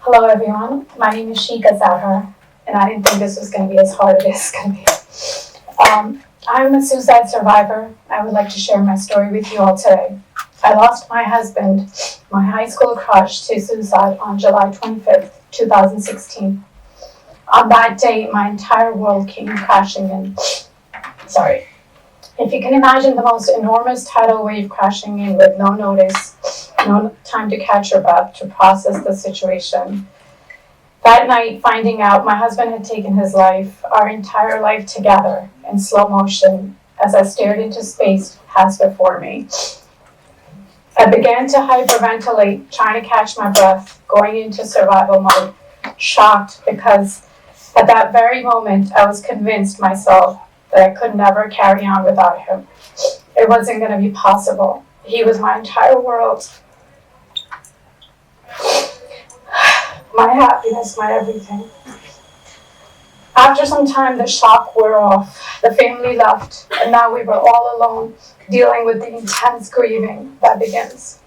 Hello everyone, my name is Shikha Sadhar, and I didn't think this was going to be as hard as it's going to be. I'm a suicide survivor. I would like to share my story with you all today. I lost my husband, my high school crush, to suicide on July 25th, 2016. On that day, my entire world came crashing in. Sorry. If you can imagine the most enormous tidal wave crashing in with no notice, no time to catch your breath, to process the situation. That night, finding out my husband had taken his life, our entire life together, in slow motion, as I stared into space passed before me. I began to hyperventilate, trying to catch my breath, going into survival mode, shocked because at that very moment I was convinced myself that I could never carry on without him. It wasn't going to be possible. He was my entire world. My happiness, my everything. After some time, the shock wore off. The family left, and now we were all alone, dealing with the intense grieving that begins.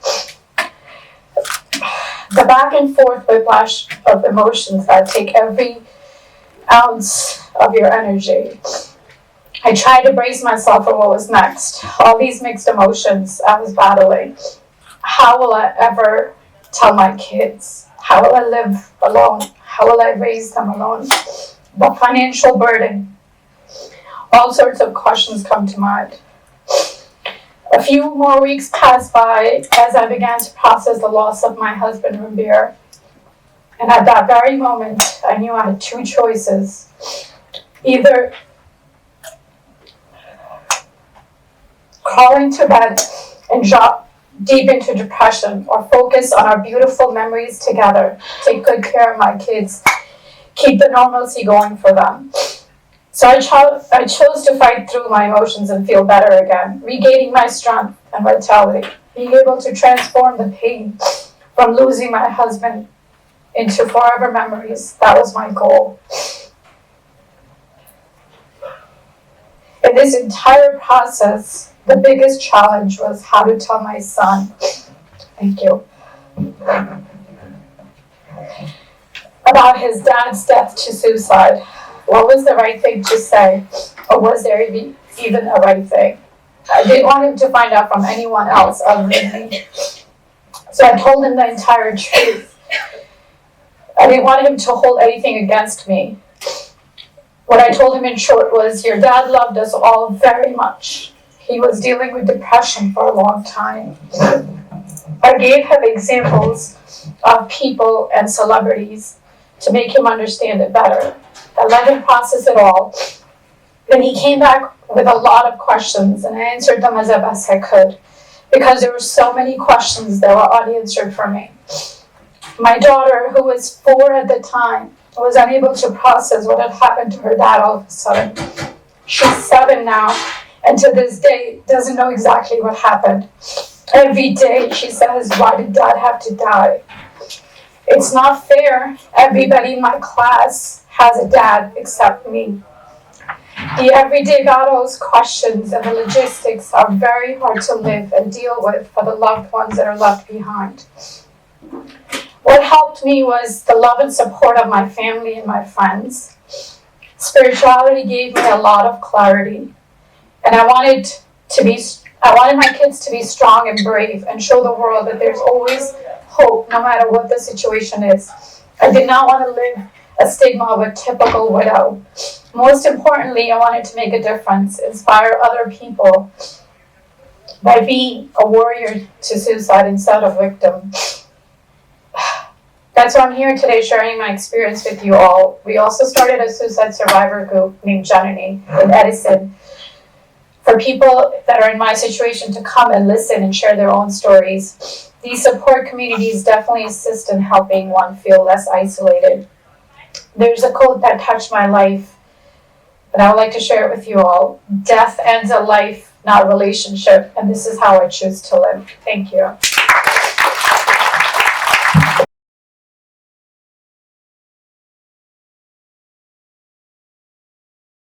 The back and forth whiplash of emotions that take every ounce of your energy. I tried to brace myself for what was next. All these mixed emotions I was battling. How will I ever tell my kids? How will I live alone? How will I raise them alone? The financial burden. All sorts of questions come to mind. A few more weeks passed by as I began to process the loss of my husband, Rambir. And at that very moment, I knew I had two choices. Either crawl into bed and drop deep into depression, or focus on our beautiful memories together, take good care of my kids, keep the normalcy going for them. So I chose to fight through my emotions and feel better again, regaining my strength and vitality, being able to transform the pain from losing my husband into forever memories. That was my goal. In this entire process, the biggest challenge was how to tell my son, thank you, about his dad's death to suicide. What was the right thing to say? Or was there even a right thing? I didn't want him to find out from anyone else other than me. So I told him the entire truth. I didn't want him to hold anything against me. What I told him in short was, your dad loved us all very much. He was dealing with depression for a long time. I gave him examples of people and celebrities to make him understand it better. I let him process it all. Then he came back with a lot of questions, and I answered them as best I could, because there were so many questions that were unanswered for me. My daughter, who was 4 at the time, was unable to process what had happened to her dad all of a sudden. She's 7 now, and to this day doesn't know exactly what happened. Every day she says, why did dad have to die? It's not fair. Everybody in my class has a dad except me. The everyday battles, questions, and the logistics are very hard to live and deal with for the loved ones that are left behind. What helped me was the love and support of my family and my friends. Spirituality gave me a lot of clarity. And I wanted my kids to be strong and brave and show the world that there's always hope no matter what the situation is. I did not want to live a stigma of a typical widow. Most importantly, I wanted to make a difference, inspire other people by being a warrior to suicide instead of victim. That's why I'm here today sharing my experience with you all. We also started a suicide survivor group named Janani in Edison for people that are in my situation to come and listen and share their own stories. These support communities definitely assist in helping one feel less isolated. There's a quote that touched my life, and I would like to share it with you all. Death ends a life, not a relationship, and this is how I choose to live. Thank you.